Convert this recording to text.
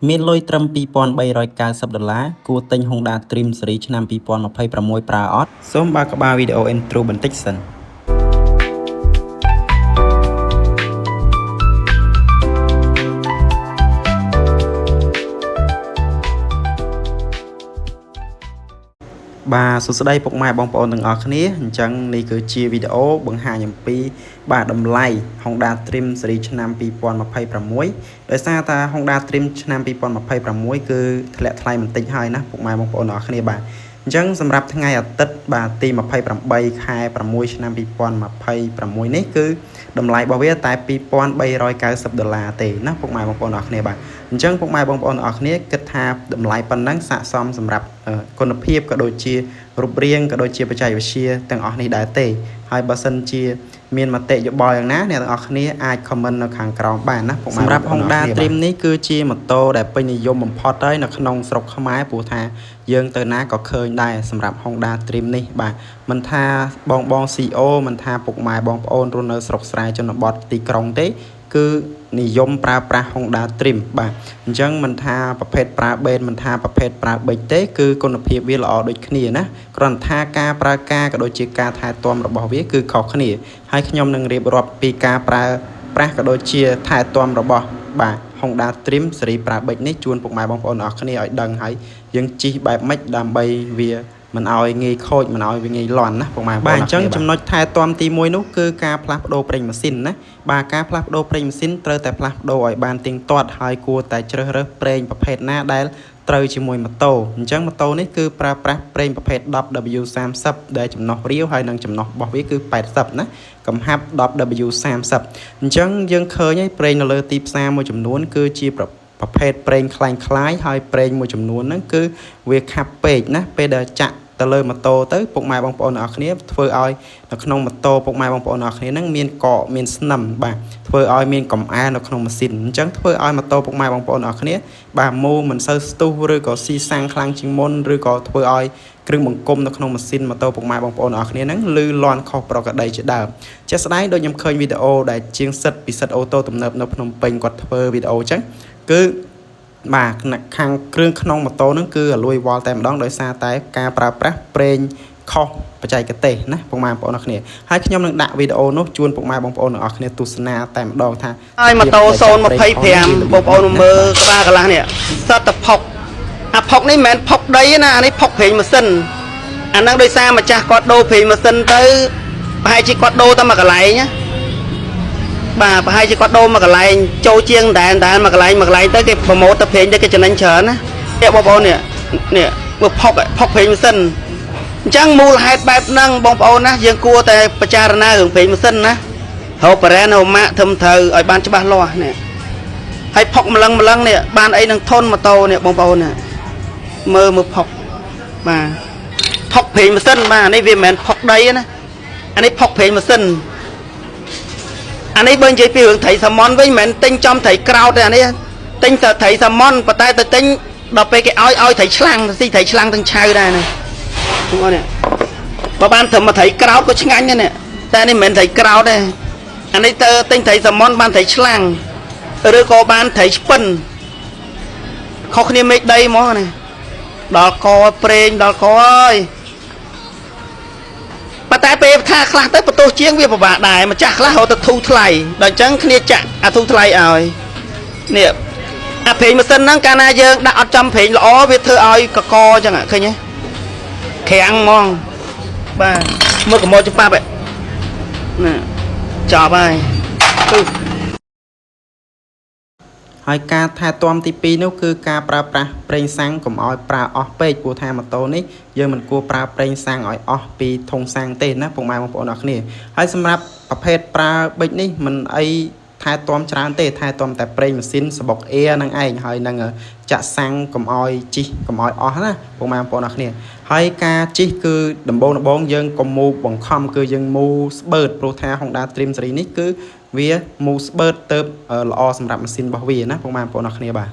មានលុយត្រឹម$2390គួរទិញ Honda Dream Series ឆ្នាំ2026ប្រើអត់សូមបើកក្បាលវីដេអូ intro បន្តិចសិនបាទសួស្តីពុកម៉ែបងប្អូនទាំងអស់គ្នាអញ្ចឹងនេះគឺជាវីដេអូបង្ហាញអំពីបាទតម្លៃ Honda Dream Series ឆ្នាំ2026ដោយសារតា Honda Dream ឆ្នាំ2026គឺធ្លាក់ថ្លៃបន្តិចហើយណាពុកម៉ែបងប្អូនទាំងអស់គ្នាបាទអញ្ចឹងសម្រាប់ថ្ងៃអាទិត្យបាទទី28ខែ6ឆ្នាំ2026នេះគឺតម្លៃរបស់វាតែ$2390ទេណាពុកម៉ែបងប្អូនទាំងអស់គ្នាបាទអញ្ចឹងពុកម៉ែបងប្អូនទាំងអស់គ្នាគិតថាតម្លៃប៉ុណ្ណឹងស័ក្តិសមសម្រាប់គុណភាពក៏ដូចជារូបរាងក៏ដូចជាបច្ចេកវិទ្យាទាំងអស់នេះដែរទេហើយបើសិនជាមានមតិយោបល់យ៉ាងណាអ្នកទាំងអស់គ្នាអាច comment នៅខាងក្រោមបានណាពុកម៉ែសម្រាប់ Honda Dream នេះគឺជាម៉ូតូដែលពេញនិយមបំផុតហើយនៅក្នុងស្រុកខ្មែរព្រោះថាយើងទៅណាក៏ឃើញដែរសម្រាប់ Honda Dream នេះបាទមិនថាបង CEO មិនថាពុកម៉ែបងប្អូនរស់នៅស្រុកស្រែជនបទទីក្រុងទេគឺនិយមប្រើប្រាស់ Honda Dream បាទអញ្ចឹងមិនថាប្រភេទប្រើបេនមិនថាប្រភេទប្រើប៊ិចទេគឺគុណភាពវាល្អដូចគ្នាណាគ្រាន់ថាការប្រើការក៏ដូចជាការថែទាំរបស់វាគឺខុសគ្នាហើយខ្ញុំនឹងរៀបរាប់ពីការប្រើប្រាស់ក៏ដូចជាថែទាំរបស់បាទ Honda Dream ស៊េរីប្រើប៊ិចនេះជូនពុកម៉ែបងប្អូនអរគ្នាឲ្យដឹងហើយយើងជិះបែបម៉េចដើម្បីវាមិនឲ្យងាយខូចមិនឲ្យវាងាយលាន់ណាពុកម៉ែបាទអញ្ចឹងចំណុចថែទាំទី1នោះគឺការផ្លាស់ប្ដូរប្រេងម៉ាស៊ីនណាបាទការផ្លាស់ប្ដូរប្រេងម៉ាស៊ីនត្រូវតែផ្លាស់ប្ដូរឲ្យបានទៀងទាត់ហើយគួរតែជ្រើសរើសប្រេងប្រភេទណាដែលត្រូវជាមួយម៉ូតូអញ្ចឹងម៉ូតូនេះគឺប្រើប្រាស់ប្រេងប្រភេទ 10W30 ដែលចំណុះរាវហើយនិងចំណុះរបស់វាគឺ80ណាកំហាប់ 10W30 អញ្ចឹងយើងឃើញហើយប្រេងនៅលើទីផ្សារមួយចំនួនគឺជាប្រភេទប្រេងคล้ายៗហើយប្រេងមួយចំនួនហ្នឹងគឺវាខាប់ពេកណាពេលដែលចាក់ទៅលើម៉ូតូទៅពុកម៉ែបងប្អូនអរគ្នាធ្វើឲ្យនៅក្នុងម៉ូតូពុកម៉ែបងប្អូនអរគ្នាហ្នឹងមានកកមានស្នឹមបាទធ្វើឲ្យមានកំអែលនៅក្នុងម៉ាស៊ីនអញ្ចឹងធ្វើឲ្យម៉ូតូពុកម៉ែបងប្អូនអរគ្នាបាទមូមិនសូវស្ទុះឬក៏ស៊ីសាំងខ្លាំងជាងមុនឬក៏ធ្វើឲ្យគ្រឿងបង្គុំនៅក្នុងម៉ាស៊ីនម៉ូតូពុកម៉ែបងប្អូនអរគ្នាហ្នឹងលឺលាន់ខុសប្រក្រតីជាដើមជាក់ស្ដែងដូចខ្ញុំឃើញវីដេអូដែលជាងសិតពិសិដ្ឋអូតូទំនើបនៅភ្នំពេញគាត់ធ្វើវីដេអូអញ្ចឹងគឺបាទខាងគ្រឿងក្នុងម៉ូតូហ្នឹងគឺអលួយវល់តែម្ដងដោយសារតែការប្រើប្រាស់ប្រេងខុសបច្ចេកទេសណាពុកម៉ែបងប្អូនអរគ្នាហើយខ្ញុំនឹងដាក់វីដេអូនោះជូនពុកម៉ែបងប្អូនទាំងអស់គ្នាទស្សនាតែម្ដងថាហើយម៉ូតូ025បងប្អូនមើលក្បាលកន្លះនេះសតផុកអាផុកនេះមិនមែនផុកដីណាអានេះផុកប្រេងម៉ាស៊ីនអាហ្នឹងដោយសារម្ចាស់គាត់ដូរប្រេងម៉ាស៊ីនទៅប្រហែលជាគាត់ដូរតែមួយកន្លែងណាបាទប្រហែលជាគាត់ដូរមួយកន្លែងចូលជាងតែមួយកន្លែងទៅគេប្រម៉ូទទៅប្រេងទៅគេចំណេញច្រើនណានេះបងប្អូននេះមើលផុកប្រេងម៉ាស៊ីនអញ្ចឹងមូលហេតុបែបហ្នឹងបងប្អូនណាយើងគួរតែពិចារណារឿងប្រេងម៉ាស៊ីនណាហៅបរ៉ែនហៅម៉ាក់ធ្វើត្រូវឲ្យបានច្បាស់លាស់នេះហើយផុកម្លឹងនេះបានអីនឹងធន់ម៉ូតូនេះបងប្អូនណាមើលផុកបាទផុកប្រេងម៉ាស៊ីនបាទនេះវាមិនមែនផុកដីណាអានេះផុកប្រេងម៉ាស៊ីនអានេះបើនិយាយពីរឿងត្រីសាម៉ុនវិញមិនមែនទិញចំត្រីក្រោតទេអានេះទិញត្រីសាម៉ុនប៉ុន្តែទៅទិញដល់ពេលគេឲ្យត្រីឆ្លាំងស៊ីត្រីឆ្លាំងទាំងឆៅដែរណាបងប្អូននេះបើបានត្រឹមត្រីក្រោតក៏ឆ្ងាញ់ដែរនេះតែនេះមិនមែនត្រីក្រោតទេអានេះទៅទិញត្រីសាម៉ុនបានត្រីឆ្លាំងឬក៏បានត្រីឆ្ពិនខុសគ្នាមេឃដីហ្មងណាដល់កប្រេងដល់កអើយតែពេលថាខ្លះទៅបន្ទោសជាងវាពិបាកដែរម្ចាស់ខ្លះរត់ទៅធូរថ្លៃដល់អញ្ចឹងគ្នាចាក់អាធូរថ្លៃឲ្យនេះអាប្រេងម៉ាស៊ីនហ្នឹងកាលណាយើងដាក់អត់ចំប្រេងល្អវាធ្វើឲ្យកកអញ្ចឹងឃើញទេក្រាំងហ្មងបាទមើលកុំមកច្បាប់ណាចប់ហើយហើយការថែទាំទី2នោះគឺការប្រើប្រាស់ប្រេងសាំងកុំឲ្យប្រើអស់ពេកព្រោះថាម៉ូតូនេះយើងមិនគួរប្រើប្រេងសាំងឲ្យអស់ពីធុងសាំងទេណាពុកម៉ែបងប្អូនអរគ្នាហើយសម្រាប់ប្រភេទប្រើប៊ិចនេះមិនអីថែទាំច្រើនទេថែទាំតែប្រេងម៉ាស៊ីនសបុកអៀនឹងឯងហើយនឹងចាក់សាំងកុំឲ្យជីកុំឲ្យអស់ណាពុកម៉ែបងប្អូនអរគ្នាហើយការជីកគឺដំបូងយើងកុំមូបង្ខំគឺយើងមូស្បឺតព្រោះថា Honda Dream Series នេះគឺវាមូស្បឺតទៅល្អសម្រាប់ម៉ាស៊ីនរបស់វាណាពុកម៉ែបងប្អូនអរគ្នាបាទ